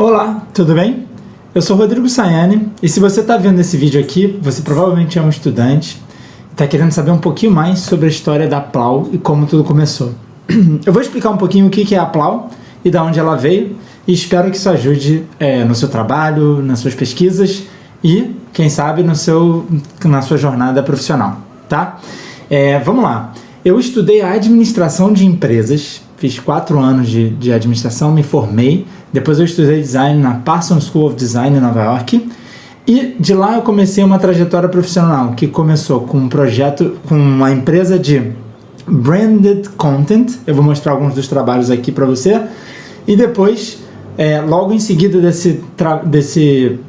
Olá, tudo bem? Eu sou Rodrigo Sayane e se você está vendo esse vídeo aqui, você provavelmente é um estudante e está querendo saber um pouquinho mais sobre a história da Plau e como tudo começou. Eu vou explicar um pouquinho o que é a Plau e de onde ela veio e espero que isso ajude no seu trabalho, nas suas pesquisas e, quem sabe, na sua jornada profissional, tá? Vamos lá. Eu estudei a administração de empresas, fiz 4 anos de administração, me formei. Depois eu estudei design na Parsons School of Design em Nova York. E de lá eu comecei uma trajetória profissional que começou com um projeto, com uma empresa de branded content. Eu vou mostrar alguns dos trabalhos aqui para você. E depois, logo em seguida desse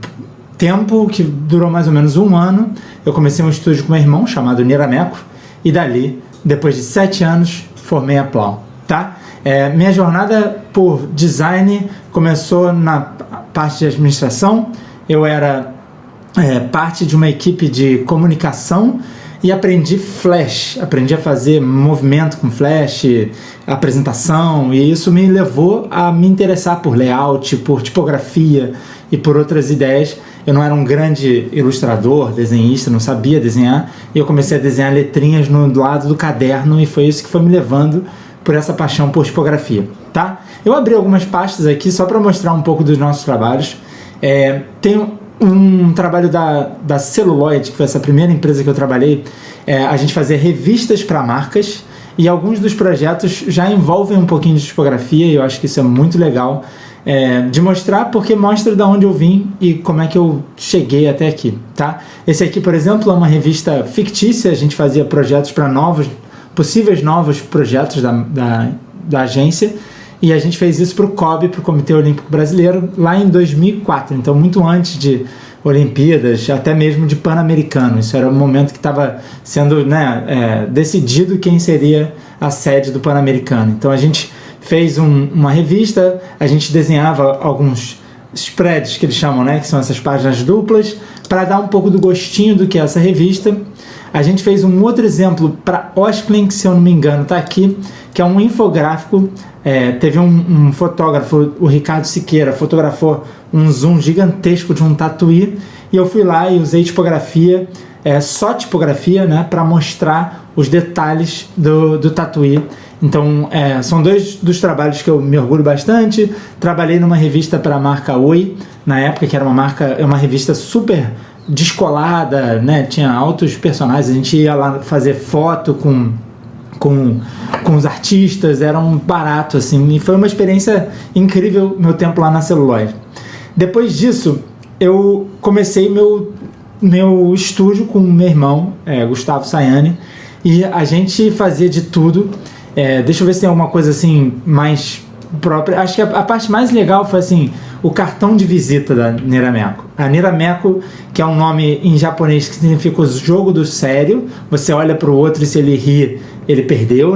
tempo, que durou mais ou menos 1 ano, eu comecei um estúdio com meu irmão chamado Nirameco. E dali, depois de 7 anos, formei a Plau, tá? Minha jornada por design começou na parte de administração. Eu era parte de uma equipe de comunicação e aprendi Flash, aprendi a fazer movimento com Flash, apresentação, e isso me levou a me interessar por layout, por tipografia e por outras ideias. Eu não era um grande ilustrador, desenhista, não sabia desenhar, e eu comecei a desenhar letrinhas no lado do caderno, e foi isso que foi me levando por essa paixão por tipografia, tá? Eu abri algumas pastas aqui só para mostrar um pouco dos nossos trabalhos. Tem um trabalho da Celluloid, que foi essa primeira empresa que eu trabalhei. A gente fazia revistas para marcas, e alguns dos projetos já envolvem um pouquinho de tipografia, e eu acho que isso é muito legal de mostrar, porque mostra de onde eu vim e como é que eu cheguei até aqui, tá? Esse aqui, por exemplo, é uma revista fictícia. A gente fazia projetos para possíveis novos projetos da agência, e a gente fez isso para o COB, para o Comitê Olímpico Brasileiro, lá em 2004, então muito antes de Olimpíadas, até mesmo de Pan-Americano. Isso era o momento que estava sendo decidido quem seria a sede do Pan-Americano. Então a gente fez uma revista, a gente desenhava alguns spreads, que eles chamam, que são essas páginas duplas, para dar um pouco do gostinho do que é essa revista. A gente fez um outro exemplo para Osklen, que se eu não me engano está aqui, que é um infográfico. Teve um fotógrafo, o Ricardo Siqueira, fotografou um zoom gigantesco de um tatuí, e eu fui lá e usei tipografia, só tipografia, para mostrar os detalhes do tatuí. Então, são 2 dos trabalhos que eu me orgulho bastante. Trabalhei numa revista para a marca Oi, na época, que era uma revista super descolada, tinha altos personagens. A gente ia lá fazer foto com os artistas, era um barato, assim, e foi uma experiência incrível meu tempo lá na Celluloid. Depois disso, eu comecei meu estúdio com o meu irmão, Gustavo Sayane, e a gente fazia de tudo. Deixa eu ver se tem alguma coisa assim mais própria. Acho que a parte mais legal foi assim, o cartão de visita da Nirameco. A Nirameco, que é um nome em japonês que significa o jogo do sério. Você olha para o outro e se ele ri, ele perdeu,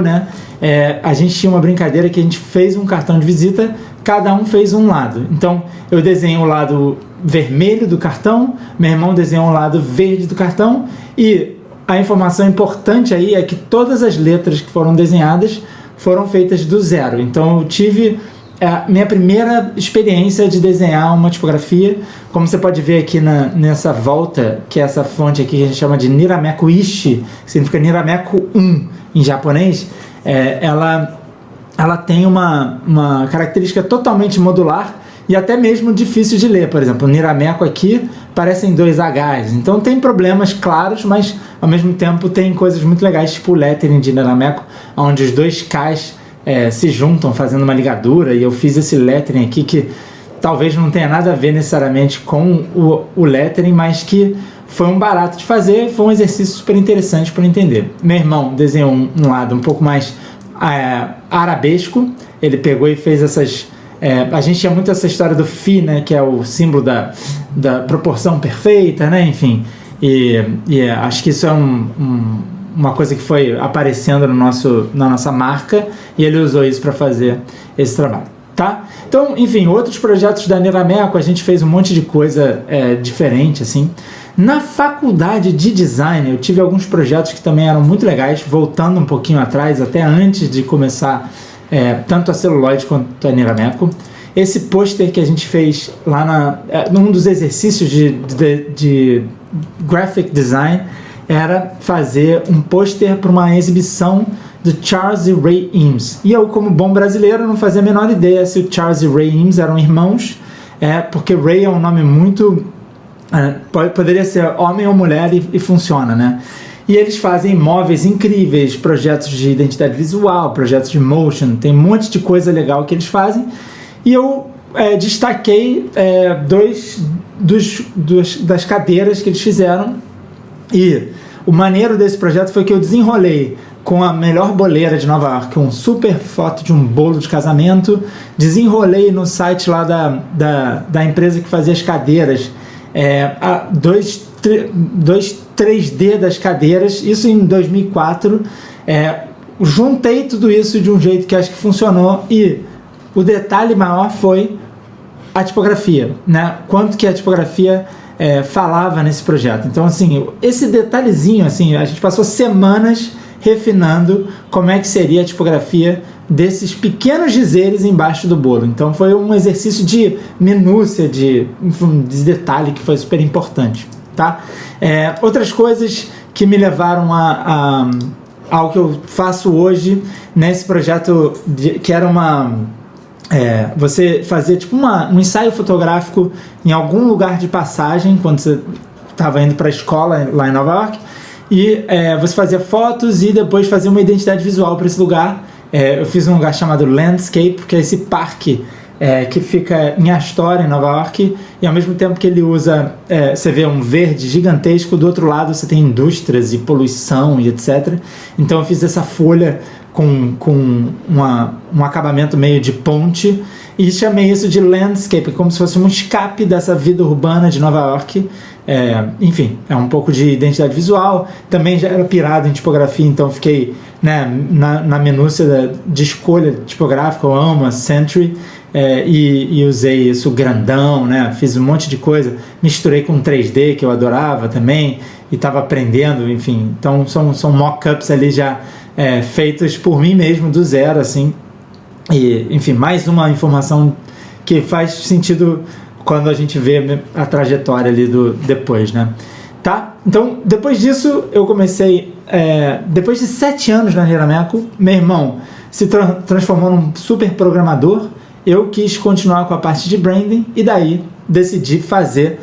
a gente tinha uma brincadeira que a gente fez um cartão de visita, cada um fez um lado. Então eu desenhei o lado vermelho do cartão, meu irmão desenhou o lado verde do cartão, e a informação importante aí é que todas as letras que foram desenhadas foram feitas do zero. Então eu tive a minha primeira experiência de desenhar uma tipografia. Como você pode ver aqui nessa volta, que é essa fonte aqui que a gente chama de Nirameco Ishi, que significa Nirameco 1 em japonês, ela tem uma característica totalmente modular e até mesmo difícil de ler. Por exemplo, o Nirameco aqui parecem 2 Hs, então tem problemas claros, mas ao mesmo tempo tem coisas muito legais, tipo o lettering de Nirameco, onde os 2 Ks se juntam fazendo uma ligadura, e eu fiz esse lettering aqui que talvez não tenha nada a ver necessariamente com o lettering, mas que foi um barato de fazer, foi um exercício super interessante para entender. Meu irmão desenhou um lado um pouco mais arabesco, ele pegou e fez essas... a gente tinha muito essa história do Phi, que é o símbolo da proporção perfeita, enfim, e acho que isso é uma coisa que foi aparecendo na nossa marca, e ele usou isso para fazer esse trabalho, tá? Então, enfim, outros projetos da Nirameco, a gente fez um monte de coisa diferente, assim. Na faculdade de design, eu tive alguns projetos que também eram muito legais, voltando um pouquinho atrás, até antes de começar tanto a Celluloid quanto a Nirameco. esse pôster que a gente fez lá num dos exercícios de graphic design era fazer um pôster para uma exibição do Charles e Ray Eames. E eu, como bom brasileiro, não fazia a menor ideia se o Charles e Ray Eames eram irmãos, porque Ray é um nome muito... poderia ser homem ou mulher e funciona, né? E eles fazem móveis incríveis, projetos de identidade visual, projetos de motion, tem um monte de coisa legal que eles fazem. E eu destaquei das cadeiras que eles fizeram. E o maneiro desse projeto foi que eu desenrolei com a melhor boleira de Nova York, uma super foto de um bolo de casamento, desenrolei no site lá da empresa que fazia as cadeiras, dois 3D das cadeiras, isso em 2004, juntei tudo isso de um jeito que acho que funcionou, e o detalhe maior foi a tipografia, né? Quanto que a tipografia falava nesse projeto. Então, assim, esse detalhezinho, assim, a gente passou semanas refinando como é que seria a tipografia desses pequenos dizeres embaixo do bolo. Então foi um exercício de minúcia, de detalhe que foi super importante, tá? Outras coisas que me levaram ao que eu faço hoje nesse projeto, que era você fazer tipo um ensaio fotográfico em algum lugar de passagem quando você estava indo para a escola lá em Nova York, e você fazia fotos e depois fazia uma identidade visual para esse lugar. Eu fiz um lugar chamado Landscape, que é esse parque que fica em Astoria, em Nova York, e ao mesmo tempo que ele usa, você vê um verde gigantesco, do outro lado você tem indústrias e poluição e etc. Então eu fiz essa folha com um acabamento meio de ponte, e chamei isso de landscape, como se fosse um escape dessa vida urbana de Nova York. Enfim, é um pouco de identidade visual. Também já era pirado em tipografia, então fiquei, né, na minúcia de escolha tipográfica. Eu amo a Century, e usei isso grandão, né? Fiz um monte de coisa, misturei com 3D, que eu adorava também, e estava aprendendo, enfim. Então são mock-ups ali já feitos por mim mesmo, do zero, assim. E, enfim, mais uma informação que faz sentido quando a gente vê a trajetória ali do depois, né? Tá? Então, depois disso, eu comecei... depois de 7 anos na Hirameco, meu irmão se transformou num super programador. Eu quis continuar com a parte de branding, e daí decidi fazer...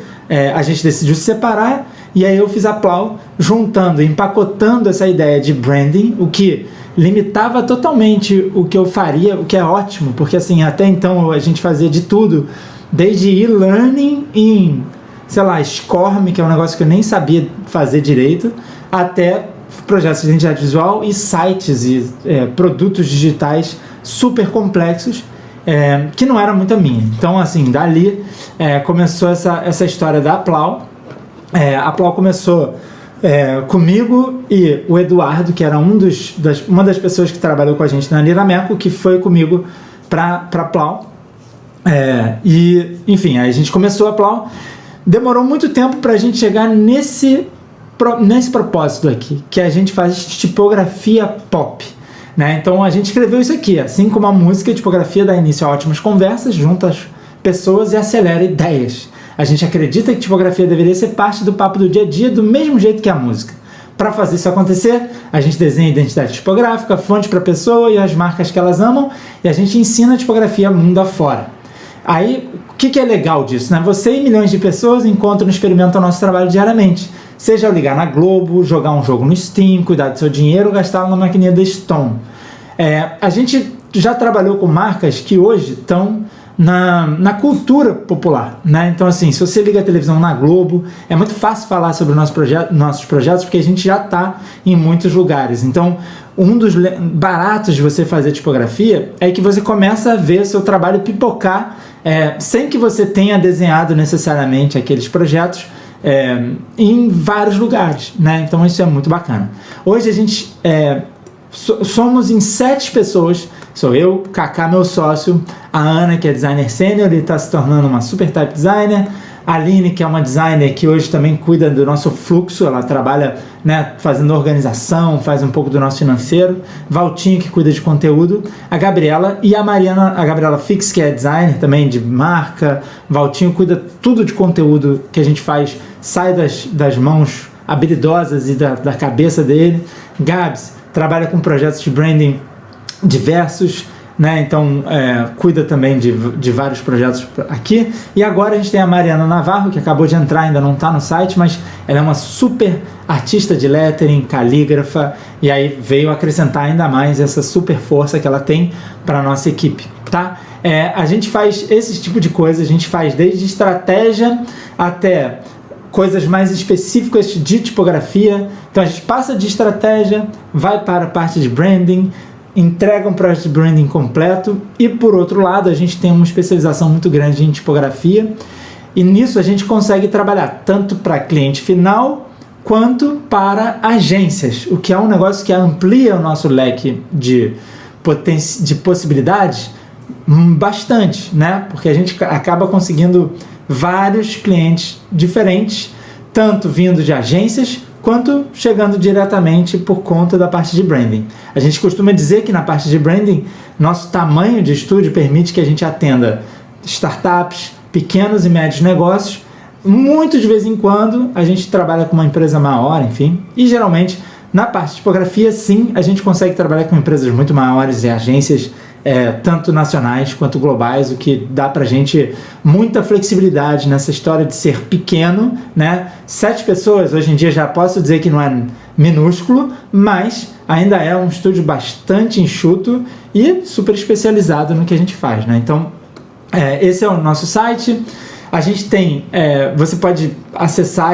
a gente decidiu se separar, e aí eu fiz a Plau, juntando, empacotando essa ideia de branding, o que limitava totalmente o que eu faria, o que é ótimo, porque assim, até então a gente fazia de tudo, desde e-learning em, sei lá, SCORM, que é um negócio que eu nem sabia fazer direito, até projetos de identidade visual e sites e produtos digitais super complexos, que não era muito a minha. Então, assim, dali começou essa história da Plau. A Plau começou comigo e o Eduardo, que era uma das pessoas que trabalhou com a gente na Hirameco, que foi comigo para Plau. E, enfim, aí a gente começou a Plau. Demorou muito tempo para a gente chegar nesse propósito aqui, que a gente faz tipografia pop, né? Então a gente escreveu isso aqui, assim como a música, a tipografia dá início a ótimas conversas, junta as pessoas e acelera ideias. A gente acredita que tipografia deveria ser parte do papo do dia a dia, do mesmo jeito que a música. Para fazer isso acontecer, a gente desenha identidade tipográfica, fonte para a pessoa e as marcas que elas amam, e a gente ensina a tipografia mundo afora. Aí, o que é legal disso, né? Você e milhões de pessoas encontram e experimentam o nosso trabalho diariamente. Seja ligar na Globo, jogar um jogo no Steam, cuidar do seu dinheiro ou gastá-lo na maquininha da Stone. A gente já trabalhou com marcas que hoje estão na cultura popular, né? Então, assim, se você liga a televisão na Globo, é muito fácil falar sobre nossos projetos, porque a gente já está em muitos lugares. Então, um dos baratos de você fazer tipografia é que você começa a ver seu trabalho pipocar, sem que você tenha desenhado necessariamente aqueles projetos, em vários lugares, né? Então, isso é muito bacana. Hoje a gente somos em 7 pessoas. Sou eu, Kaká, meu sócio, a Ana, que é designer sênior e está se tornando uma super type designer, A Aline, que é uma designer que hoje também cuida do nosso fluxo, ela trabalha, né, fazendo organização, faz um pouco do nosso financeiro. Valtinho, que cuida de conteúdo. A Gabriela e a Mariana, a Gabriela Fix, que é designer também de marca. Valtinho cuida tudo de conteúdo que a gente faz, sai das mãos habilidosas e da cabeça dele. Gabs trabalha com projetos de branding diversos, né? Então cuida também de vários projetos aqui. E agora a gente tem a Mariana Navarro, que acabou de entrar, ainda não está no site, mas ela é uma super artista de lettering, calígrafa, e aí veio acrescentar ainda mais essa super força que ela tem para a nossa equipe, tá? A gente faz esse tipo de coisa, a gente faz desde estratégia até coisas mais específicas de tipografia. Então a gente passa de estratégia, vai para a parte de branding, entrega um projeto de branding completo, e por outro lado a gente tem uma especialização muito grande em tipografia, e nisso a gente consegue trabalhar tanto para cliente final quanto para agências, o que é um negócio que amplia o nosso leque de possibilidades bastante, né? Porque a gente acaba conseguindo vários clientes diferentes, tanto vindo de agências quanto chegando diretamente por conta da parte de branding. A gente costuma dizer que na parte de branding, nosso tamanho de estúdio permite que a gente atenda startups, pequenos e médios negócios. Muito de vez em quando a gente trabalha com uma empresa maior, enfim, e geralmente na parte de tipografia, sim, a gente consegue trabalhar com empresas muito maiores e agências tanto nacionais quanto globais, o que dá pra gente muita flexibilidade nessa história de ser pequeno, né? 7 pessoas, hoje em dia já posso dizer que não é minúsculo, mas ainda é um estúdio bastante enxuto e super especializado no que a gente faz, né? Então, esse é o nosso site. A gente tem, você pode acessar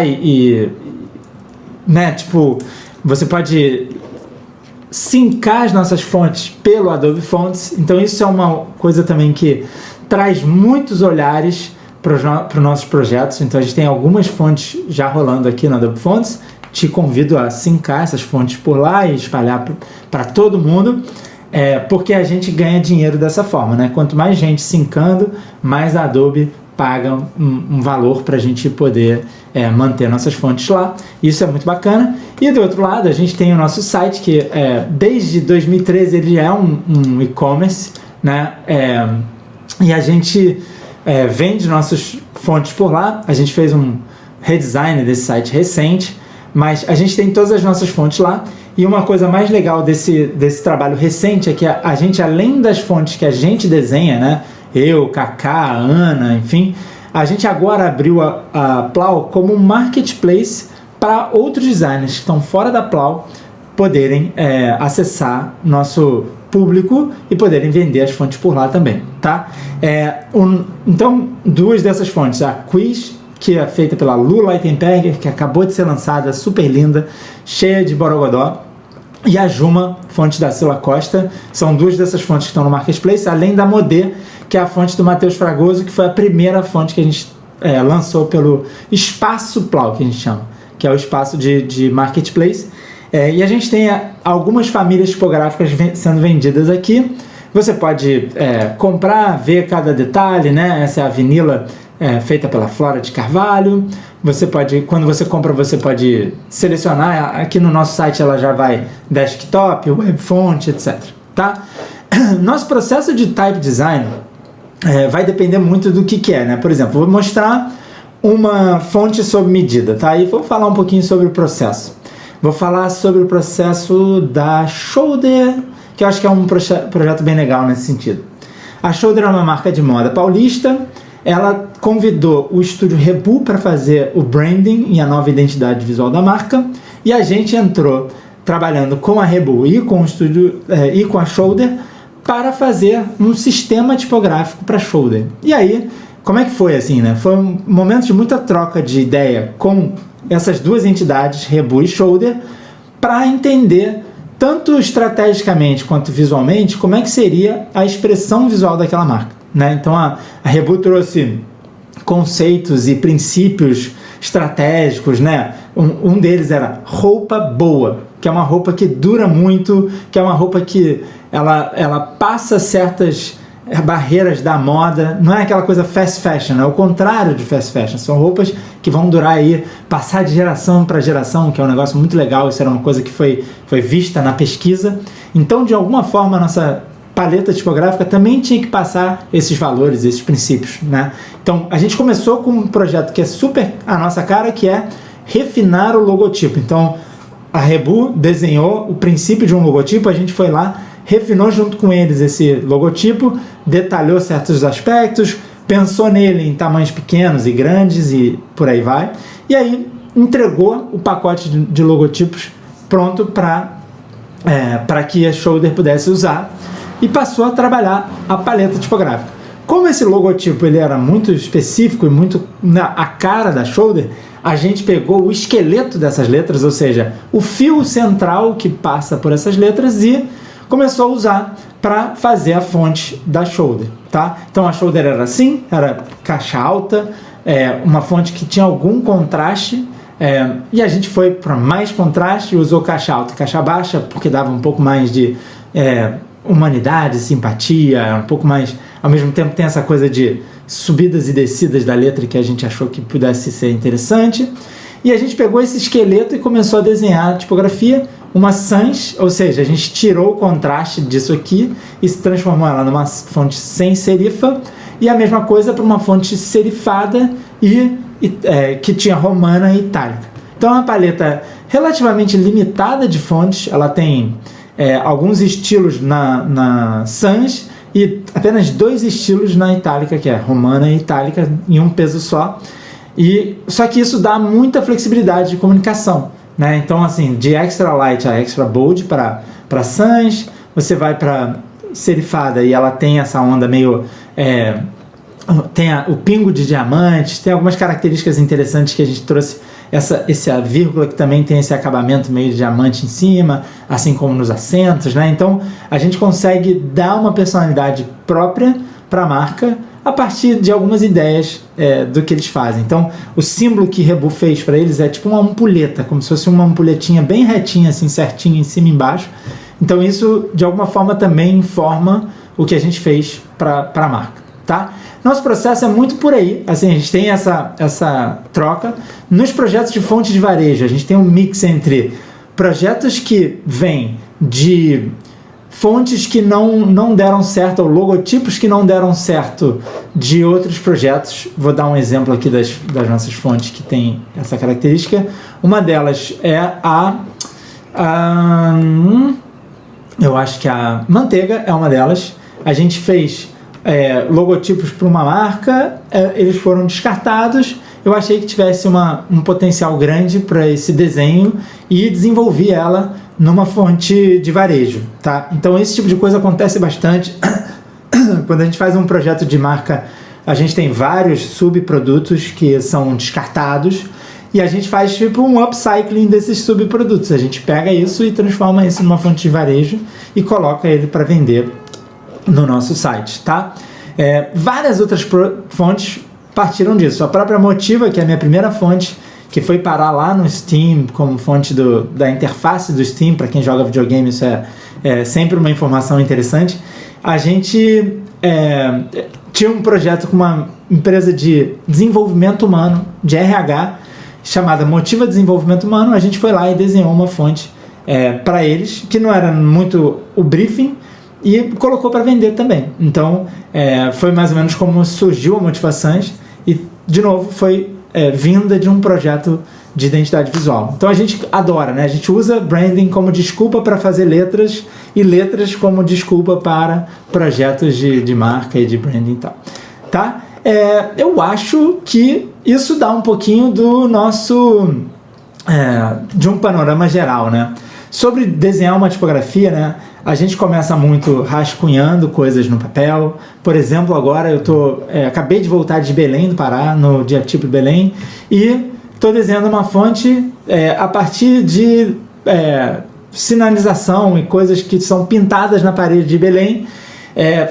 né, tipo, você pode sincar as nossas fontes pelo Adobe Fonts. Então isso é uma coisa também que traz muitos olhares para os nossos projetos. Então a gente tem algumas fontes já rolando aqui no Adobe Fonts. Te convido a sincar essas fontes por lá e espalhar para todo mundo, porque a gente ganha dinheiro dessa forma, né? Quanto mais gente sincando, mais a Adobe paga um valor para a gente poder manter nossas fontes lá. Isso é muito bacana. E do outro lado, a gente tem o nosso site, que desde 2013 ele é um e-commerce, né? E a gente vende nossas fontes por lá. A gente fez um redesign desse site recente, mas a gente tem todas as nossas fontes lá. E uma coisa mais legal desse trabalho recente é que a gente, além das fontes que a gente desenha, né? Eu, Kaká, Ana, enfim, a gente agora abriu a Plau como um marketplace para outros designers que estão fora da Plau poderem acessar nosso público e poderem vender as fontes por lá também, tá? Então, 2 dessas fontes, a Quiz, que é feita pela Lu Leitenberger, que acabou de ser lançada, super linda, cheia de borogodó, e a Juma, fonte da Sila Costa, são 2 dessas fontes que estão no Marketplace, além da Modê, que é a fonte do Matheus Fragoso, que foi a primeira fonte que a gente lançou pelo Espaço Plau, que a gente chama, que é o espaço de Marketplace. E a gente tem algumas famílias tipográficas sendo vendidas aqui. Você pode comprar, ver cada detalhe, né? Essa é a vinila feita pela Flora de Carvalho. Você pode, quando você compra, você pode selecionar. Aqui no nosso site ela já vai desktop, web font, etc. Tá? Nosso processo de type design vai depender muito do que é, né? Por exemplo, vou mostrar uma fonte sob medida, tá? E vou falar um pouquinho sobre o processo. Vou falar sobre o processo da Shoulder, que eu acho que é um projeto bem legal nesse sentido. A Shoulder é uma marca de moda paulista. Ela convidou o estúdio Rebu para fazer o branding e a nova identidade visual da marca, e a gente entrou trabalhando com a Rebu e com o estúdio e com a Shoulder para fazer um sistema tipográfico para Shoulder. E aí, como é que foi assim, né? Foi um momento de muita troca de ideia com essas 2 entidades, Rebu e Shoulder, para entender tanto estrategicamente quanto visualmente como é que seria a expressão visual daquela marca, né? Então a Rebu trouxe conceitos e princípios estratégicos, né? Um deles era roupa boa, que é uma roupa que dura muito, que é uma roupa que ela passa certas barreiras da moda, não é aquela coisa fast fashion, é o contrário de fast fashion, são roupas que vão durar aí, passar de geração para geração, que é um negócio muito legal, isso era uma coisa que foi vista na pesquisa. Então, de alguma forma, a nossa paleta tipográfica também tinha que passar esses valores, esses princípios, né? Então, a gente começou com um projeto que é super a nossa cara, que é refinar o logotipo. Então, a Rebu desenhou o princípio de um logotipo, a gente foi lá, refinou junto com eles esse logotipo, detalhou certos aspectos, pensou nele em tamanhos pequenos e grandes e por aí vai, e aí entregou o pacote de logotipos pronto para que a Shoulder pudesse usar e passou a trabalhar a paleta tipográfica. Como esse logotipo ele era muito específico e muito a cara da Shoulder, a gente pegou o esqueleto dessas letras, ou seja, o fio central que passa por essas letras e começou a usar para fazer a fonte da Shoulder, tá? Então a Shoulder era assim, era caixa alta, uma fonte que tinha algum contraste, e a gente foi para mais contraste e usou caixa alta e caixa baixa, porque dava um pouco mais de humanidade, simpatia, um pouco mais, ao mesmo tempo tem essa coisa de subidas e descidas da letra que a gente achou que pudesse ser interessante, e a gente pegou esse esqueleto e começou a desenhar a tipografia, uma sans, ou seja, a gente tirou o contraste disso aqui e se transformou ela numa fonte sem serifa, e a mesma coisa para uma fonte serifada que tinha romana e itálica. Então é uma paleta relativamente limitada de fontes, ela tem alguns estilos na sans e apenas 2 estilos na itálica, que é romana e itálica, em um peso só, só que isso dá muita flexibilidade de comunicação. Né? Então, assim, de extra light a extra bold para sans, você vai para serifada e ela tem essa onda meio... tem o pingo de diamantes, tem algumas características interessantes que a gente trouxe, essa vírgula que também tem esse acabamento meio de diamante em cima, assim como nos acentos, né? Então, a gente consegue dar uma personalidade própria para a marca a partir de algumas ideias do que eles fazem. Então, o símbolo que Rebu fez para eles é tipo uma ampulheta, como se fosse uma ampulhetinha bem retinha, assim, certinha, em cima e embaixo. Então, isso, de alguma forma, também informa o que a gente fez para a marca, tá? Nosso processo é muito por aí, assim, a gente tem essa troca. Nos projetos de fonte de varejo, a gente tem um mix entre projetos que vêm de fontes que não deram certo, ou logotipos que não deram certo de outros projetos. Vou dar um exemplo aqui das nossas fontes que tem essa característica. Uma delas é eu acho que a Manteiga é uma delas. A gente fez logotipos para uma marca, eles foram descartados. Eu achei que tivesse um potencial grande para esse desenho e desenvolvi ela numa fonte de varejo, tá? Então esse tipo de coisa acontece bastante. Quando a gente faz um projeto de marca, a gente tem vários subprodutos que são descartados e a gente faz tipo um upcycling desses subprodutos. A gente pega isso e transforma isso numa fonte de varejo e coloca ele para vender no nosso site, tá? Várias outras fontes partiram disso. A própria Motiva, que é a minha primeira fonte, que foi parar lá no Steam como fonte da interface do Steam. Para quem joga videogame, isso é sempre uma informação interessante. A gente tinha um projeto com uma empresa de desenvolvimento humano, de RH, chamada Motiva Desenvolvimento Humano. A gente foi lá e desenhou uma fonte para eles, que não era muito o briefing, e colocou para vender também. Então, foi mais ou menos como surgiu a Motivações, e, de novo, foi vinda de um projeto de identidade visual. Então, a gente adora, né? A gente usa branding como desculpa para fazer letras, e letras como desculpa para projetos de marca e de branding e tal. Tá? Eu acho que isso dá um pouquinho do nosso... de um panorama geral, né? Sobre desenhar uma tipografia, né? A gente começa muito rascunhando coisas no papel. Por exemplo, agora eu acabei de voltar de Belém do Pará, no Dia Tipo Belém, e estou desenhando uma fonte a partir de sinalização e coisas que são pintadas na parede de Belém.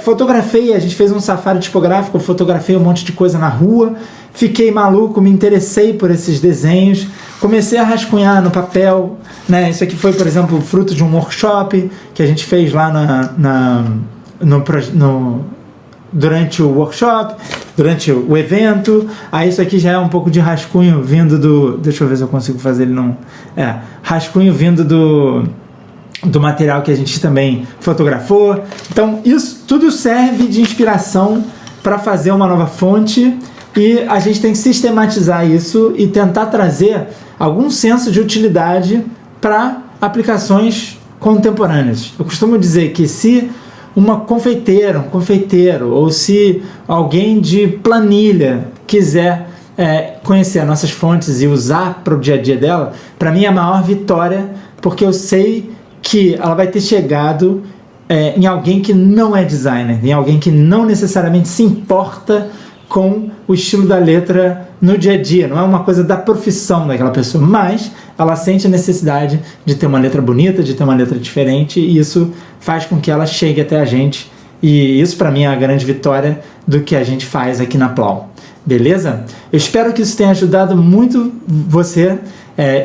Fotografei, a gente fez um safari tipográfico, fotografei um monte de coisa na rua, fiquei maluco, me interessei por esses desenhos, comecei a rascunhar no papel, né? Isso aqui foi, por exemplo, fruto de um workshop que a gente fez lá durante o workshop, durante o evento. Aí isso aqui já é um pouco de rascunho vindo do... Deixa eu ver se eu consigo fazer ele não... rascunho vindo do material que a gente também fotografou. Então isso tudo serve de inspiração para fazer uma nova fonte, e a gente tem que sistematizar isso e tentar trazer algum senso de utilidade para aplicações contemporâneas. Eu costumo dizer que se uma confeiteira, um confeiteiro, ou se alguém de planilha quiser conhecer as nossas fontes e usar para o dia a dia dela, para mim é a maior vitória, porque eu sei que ela vai ter chegado em alguém que não é designer, em alguém que não necessariamente se importa com o estilo da letra no dia a dia, não é uma coisa da profissão daquela pessoa, mas ela sente a necessidade de ter uma letra bonita, de ter uma letra diferente, e isso faz com que ela chegue até a gente, e isso para mim é a grande vitória do que a gente faz aqui na Plau. Beleza? Eu espero que isso tenha ajudado muito você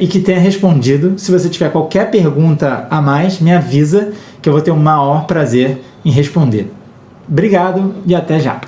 e que tenha respondido. Se você tiver qualquer pergunta a mais, me avisa que eu vou ter o maior prazer em responder. Obrigado e até já!